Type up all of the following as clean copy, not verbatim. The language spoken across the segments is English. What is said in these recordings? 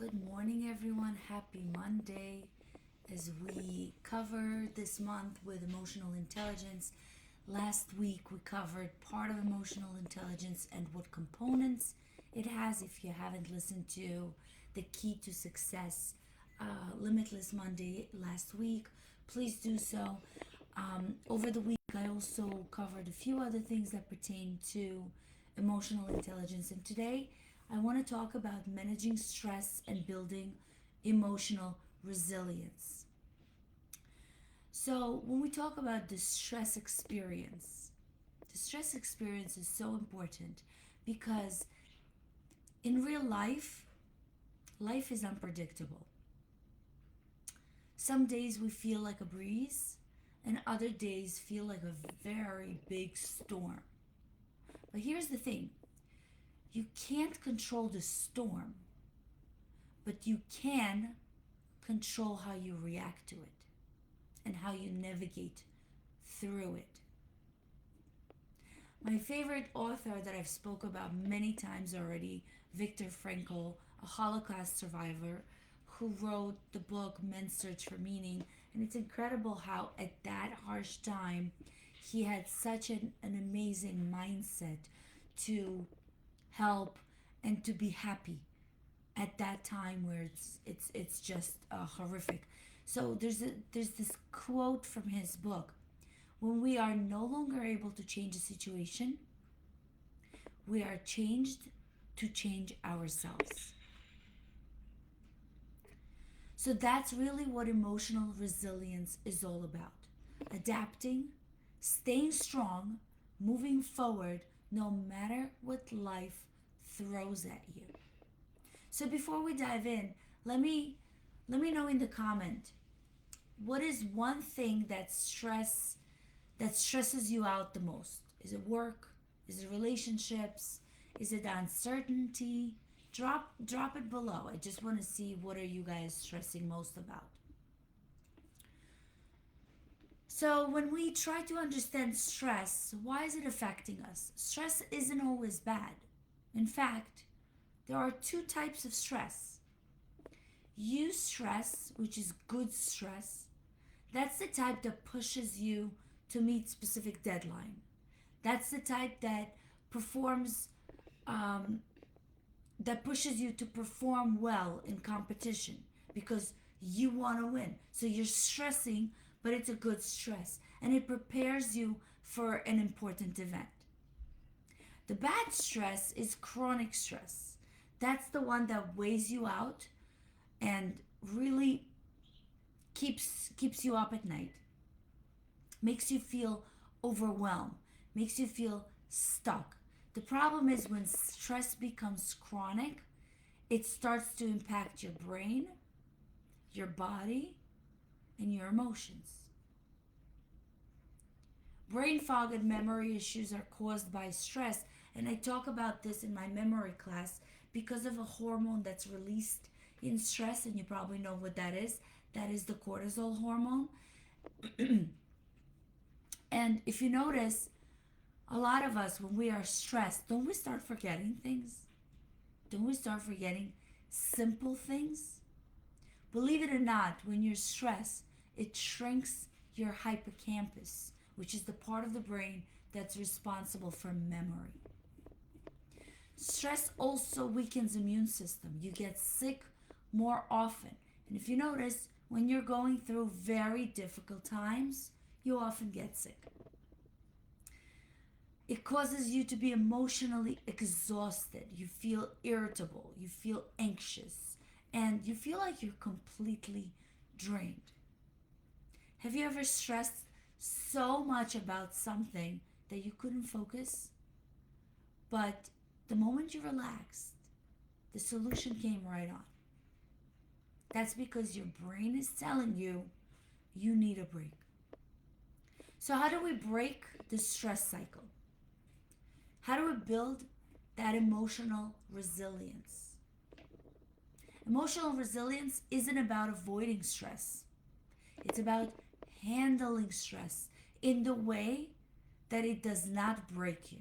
Good morning, everyone. Happy Monday. As we cover this month with emotional intelligence, last week we covered part of emotional intelligence and what components it has. If you haven't listened to the Key to Success Limitless Monday last week, please do so. Over the week, I also covered a few other things that pertain to emotional intelligence, and today I want to talk about managing stress and building emotional resilience. So, when we talk about the stress experience is so important because in real life, life is unpredictable. Some days we feel like a breeze, and other days feel like a very big storm. But here's the thing, you can't control the storm, but you can control how you react to it and how you navigate through it. My favorite author that I've spoke about many times already, Viktor Frankl, a Holocaust survivor who wrote the book Men's Search for Meaning. And it's incredible how at that harsh time he had such an amazing mindset to help and to be happy at that time where it's just horrific. So there's this quote from his book: when we are no longer able to change a situation, we are changed to change ourselves. So that's really what emotional resilience is all about: adapting, staying strong, moving forward no matter what life throws at you. So before we dive in, let me know in the comment, what is one thing that stresses you out the most? Is it work? Is it relationships? Is it uncertainty? Drop it below. I just want to see, what are you guys stressing most about? So when we try to understand stress, why is it affecting us? Stress isn't always bad. In fact, there are two types of stress. Eustress, which is good stress, that's the type that pushes you to meet specific deadline. That's the type that performs, that pushes you to perform well in competition because you want to win. So you're stressing, but it's a good stress and it prepares you for an important event. The bad stress is chronic stress. That's the one that weighs you out and really keeps you up at night. Makes you feel overwhelmed, makes you feel stuck. The problem is when stress becomes chronic, it starts to impact your brain, your body, and your emotions. Brain fog and memory issues are caused by stress, and I talk about this in my memory class because of a hormone that's released in stress, and you probably know what that is. That is the cortisol hormone. And if you notice, a lot of us, when we are stressed, don't we start forgetting things? Don't we start forgetting simple things? Believe it or not, when you're stressed, it shrinks your hippocampus, which is the part of the brain that's responsible for memory. Stress also weakens immune system. You get sick more often. And if you notice, when you're going through very difficult times, you often get sick. It causes you to be emotionally exhausted. You feel irritable, you feel anxious, and you feel like you're completely drained. Have you ever stressed so much about something that you couldn't focus? But the moment you relaxed, the solution came right on. That's because your brain is telling you you need a break. So, how do we break the stress cycle? How do we build that emotional resilience? Emotional resilience isn't about avoiding stress, it's about handling stress in the way that it does not break you.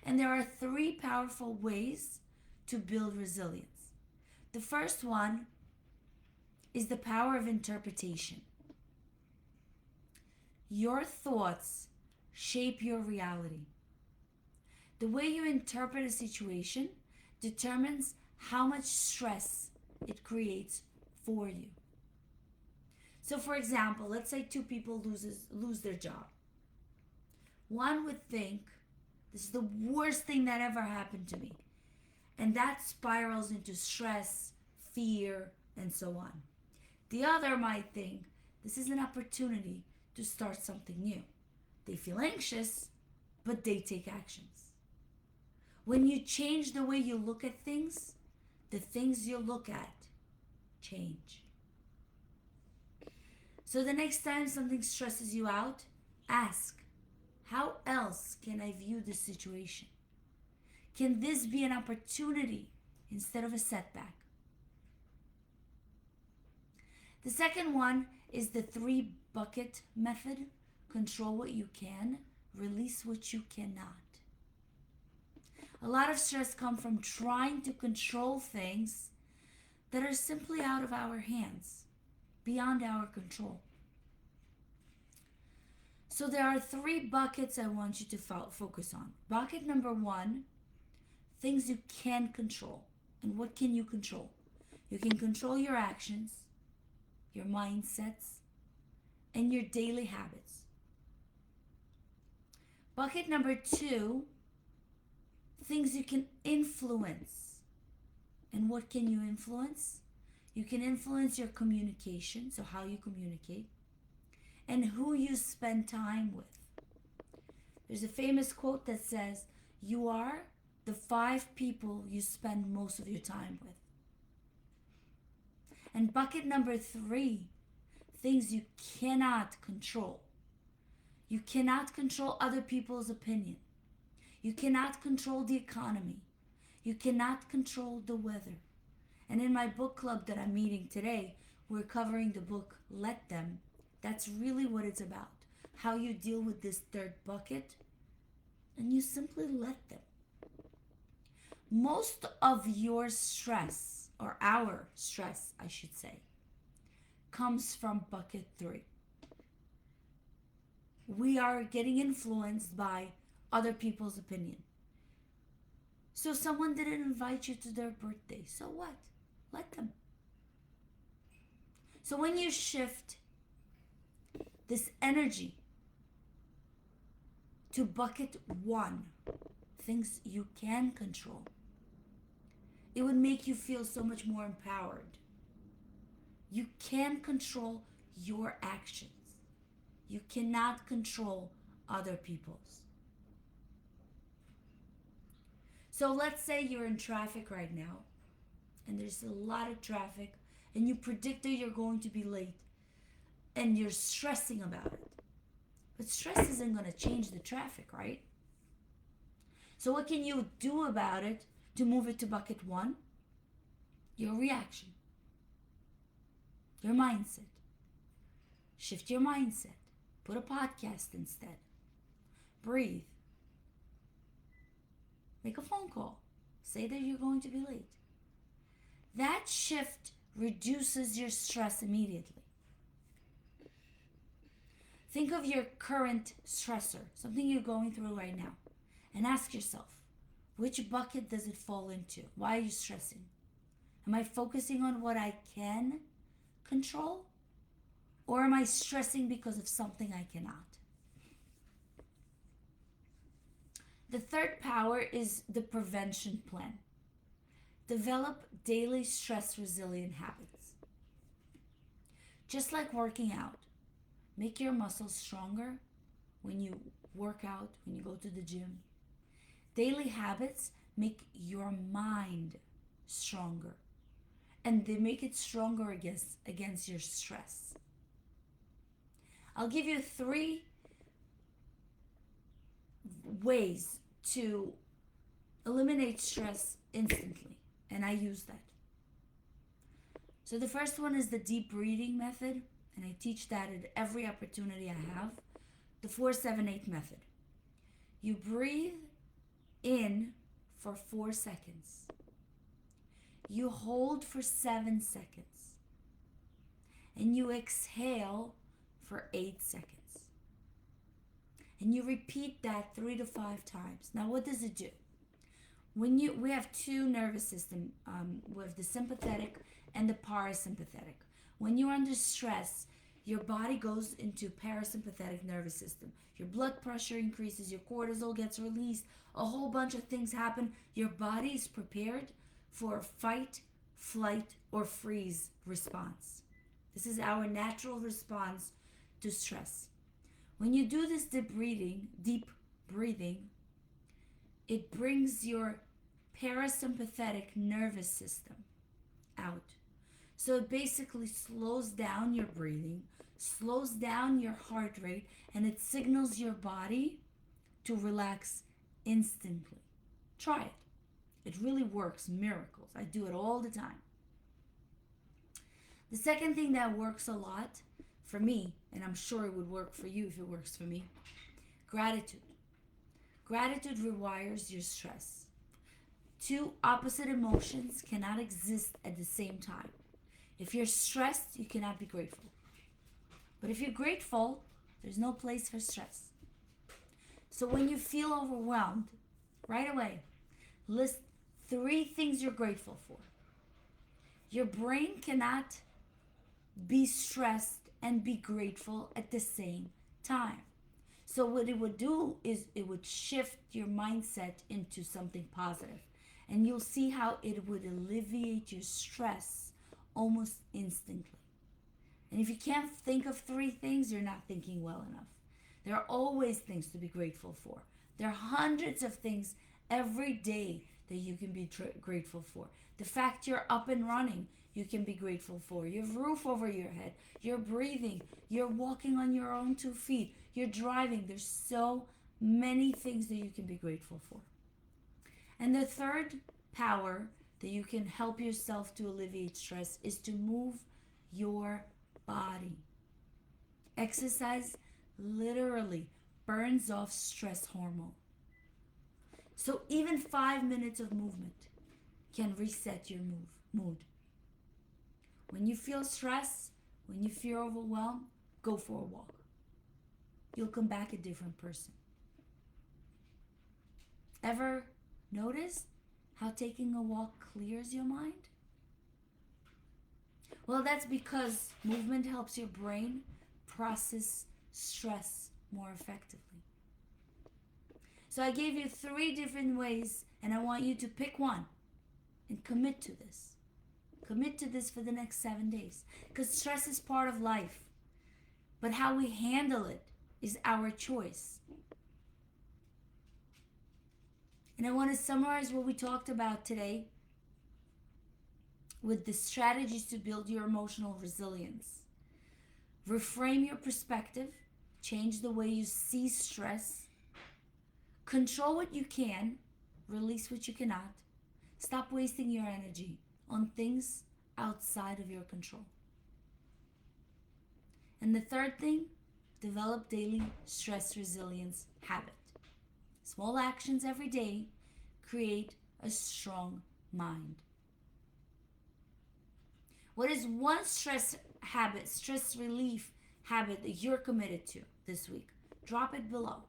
And there are three powerful ways to build resilience. The first one is the power of interpretation. Your thoughts shape your reality. The way you interpret a situation determines how much stress it creates for you. So for example, let's say two people lose their job. One would think, this is the worst thing that ever happened to me. And that spirals into stress, fear, and so on. The other might think, this is an opportunity to start something new. They feel anxious, but they take actions. When you change the way you look at things, the things you look at change. So the next time something stresses you out, ask, how else can I view this situation? Can this be an opportunity instead of a setback? The second one is the 3-bucket method. Control what you can, release what you cannot. A lot of stress comes from trying to control things that are simply out of our hands, beyond our control. So there are 3 buckets I want you to focus on. Bucket number 1, things you can control. And what can you control? You can control your actions, your mindsets, and your daily habits. Bucket number 2, things you can influence. And what can you influence? You can influence your communication, so how you communicate, and who you spend time with. There's a famous quote that says, you are the 5 people you spend most of your time with. And bucket number 3, things you cannot control. You cannot control other people's opinion. You cannot control the economy. You cannot control the weather. And in my book club that I'm meeting today, we're covering the book, Let Them. That's really what it's about. How you deal with this 3rd bucket, and you simply let them. Most of your stress, or our stress, I should say, comes from bucket 3. We are getting influenced by other people's opinion. So someone didn't invite you to their birthday. So what? Let them. So when you shift this energy to bucket 1, things you can control, it would make you feel so much more empowered. You can control your actions. You cannot control other people's. So let's say you're in traffic right now, and there's a lot of traffic, and you predict that you're going to be late, and you're stressing about it. But stress isn't going to change the traffic, right? So what can you do about it to move it to bucket 1? Your reaction. Your mindset. Shift your mindset. Put a podcast instead. Breathe. Make a phone call. Say that you're going to be late. That shift reduces your stress immediately. Think of your current stressor, something you're going through right now, and ask yourself, which bucket does it fall into? Why are you stressing? Am I focusing on what I can control? Or am I stressing because of something I cannot? The 3rd power is the prevention plan. Develop daily stress resilient habits. Just like working out, make your muscles stronger when you work out, when you go to the gym. Daily habits make your mind stronger, and they make it stronger against your stress. I'll give you 3 ways to eliminate stress instantly, and I use that. So the first one is the deep breathing method, and I teach that at every opportunity I have. The 4-7-8 method. You breathe in for 4 seconds. you hold for 7 seconds. And you exhale for 8 seconds. And you repeat that 3 to 5 times. Now, what does it do? We have two nervous systems. We have the sympathetic and the parasympathetic. When you're under stress, your body goes into parasympathetic nervous system. Your blood pressure increases, your cortisol gets released, a whole bunch of things happen. Your body is prepared for a fight, flight, or freeze response. This is our natural response to stress. When you do this deep breathing, it brings your parasympathetic nervous system out. So it basically slows down your breathing, slows down your heart rate, and it signals your body to relax instantly. Try it. It really works miracles. I do it all the time. The second thing that works a lot for me, and I'm sure it would work for you if it works for me, gratitude. Gratitude rewires your stress. Two opposite emotions cannot exist at the same time. If you're stressed, you cannot be grateful. But if you're grateful, there's no place for stress. So when you feel overwhelmed, right away, list 3 things you're grateful for. Your brain cannot be stressed and be grateful at the same time. So what it would do is it would shift your mindset into something positive. And you'll see how it would alleviate your stress almost instantly. And if you can't think of 3 things, you're not thinking well enough. There are always things to be grateful for. There are hundreds of things every day that you can be grateful for. The fact you're up and running, you can be grateful for. You have a roof over your head. You're breathing. You're walking on your own 2 feet. You're driving. There's so many things that you can be grateful for. And the third power that you can help yourself to alleviate stress is to move your body. Exercise literally burns off stress hormone. So even 5 minutes of movement can reset your mood. When you feel stress, when you feel overwhelmed, go for a walk. You'll come back a different person. Ever notice how taking a walk clears your mind? Well, that's because movement helps your brain process stress more effectively. So I gave you 3 different ways, and I want you to pick one and commit to this. Commit to this for the next 7 days. Because stress is part of life. But how we handle it is our choice. And I want to summarize what we talked about today with the strategies to build your emotional resilience. Reframe your perspective. Change the way you see stress. Control what you can. Release what you cannot. Stop wasting your energy on things outside of your control. And the third thing, develop daily stress resilience habit. Small actions every day create a strong mind. What is one stress relief habit that you're committed to this week? Drop it below.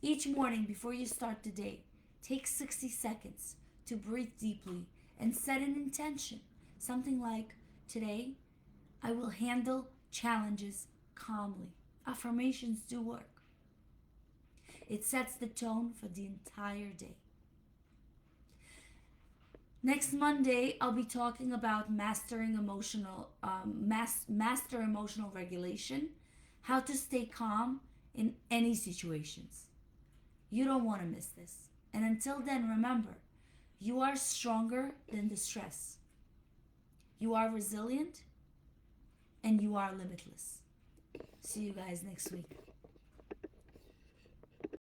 Each morning before you start the day, take 60 seconds to breathe deeply and set an intention. Something like, today, I will handle challenges calmly. Affirmations do work. It sets the tone for the entire day. Next Monday, I'll be talking about master emotional regulation, how to stay calm in any situations. You don't want to miss this. And until then, remember, you are stronger than the stress. You are resilient and you are limitless. See you guys next week.